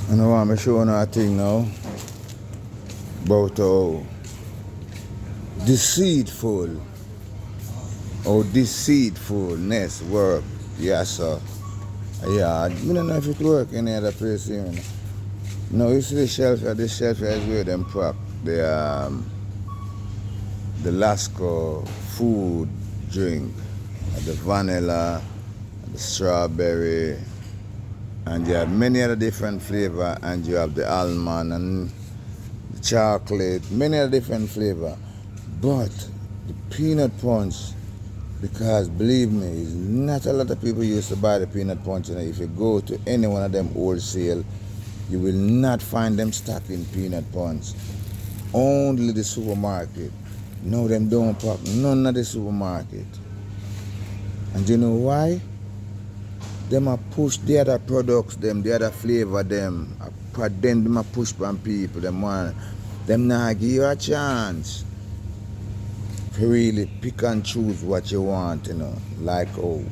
And I want to show you a thing now about how deceitful or deceitfulness work. Yes, sir. Yeah, I don't know if it work any other place here. No, you see the shelf here. This shelf here is where them pack the Lasco food drink, the vanilla, the strawberry, and you have many other different flavor, and you have the almond and the chocolate, many other different flavor. But the peanut punch, because believe me, not a lot of people used to buy the peanut punch. And if you go to any one of them wholesale, you will not find them stocking peanut punch. Only the supermarket. No, them don't pack none of the supermarket. And you know why? Them a push the other products, them, the other flavor, them. Then them a push from people. Them not give you a chance to really pick and choose what you want, you know. Like, oh,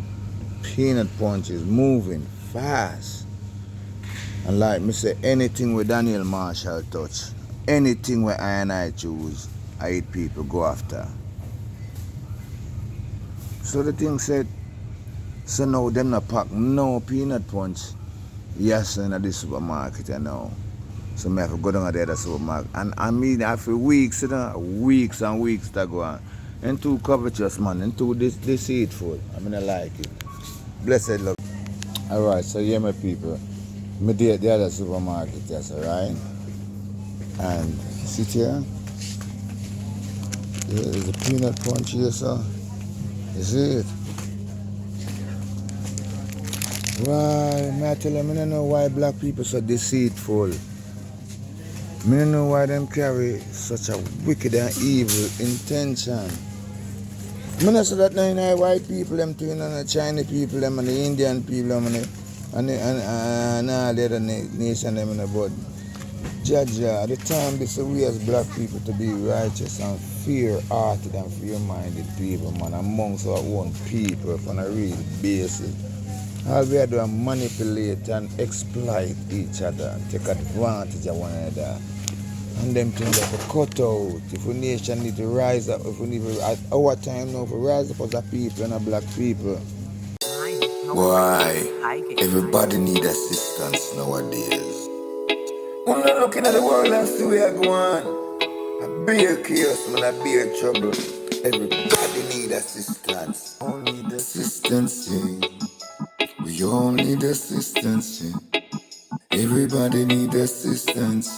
peanut punch is moving fast. And like me say, anything with Daniel Marshall touch, anything where I choose, I eat people go after. So the thing said, so now them not pack no peanut punch. Yes, in the supermarket, you know. So I have to go down to the other supermarket. And I mean, after weeks, you know, weeks and weeks to go on. And too covetous, man, and too deceitful. I mean, I like it. Blessed love. Alright, so yeah, my people. Me did the other supermarket, yes, alright? And sit here. There's a peanut punch here, sir. You see it? Why, may I tell you, I don't know why black people so deceitful. I don't know why them carry such a wicked and evil intention. I don't say that now in the white people, them too, and the Chinese people, them, and the Indian people, them, and all the other nation, them, but Jaja, at the time, this is we as black people to be righteous and fear-hearted and fear-minded people, man, amongst our own people on a real basis. All we are doing manipulate and exploit each other and take advantage of one another. And them things that we cut out. If we nation need to rise up, if we need to, at our time now, if we rise up as a people and a black people. Why? Everybody need assistance nowadays. When I'm looking at the world and see where I go on, I bear chaos, man, I bear trouble. Everybody need assistance. All need assistance, yeah. We all need assistance, yeah. Everybody need assistance.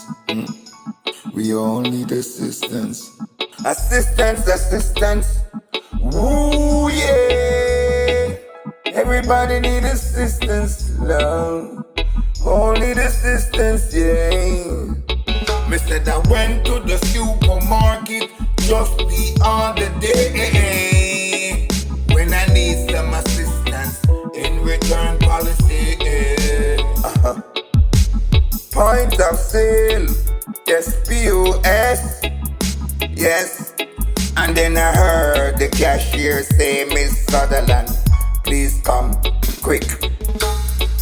We all need assistance. Assistance. Ooh, yeah. Everybody need assistance, love. All need assistance, yeah. Me said I went to the supermarket just the other day when I need some assistance in return policy. Point of sale, yes, POS, yes. And then I heard the cashier say, Miss Sutherland, please come quick.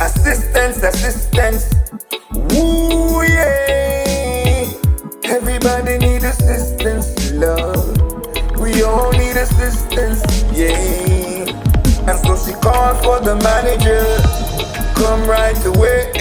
Assistance. Ooh, yeah. Everybody need assistance, love. We all need assistance, yeah. And so she called for the manager, come right away.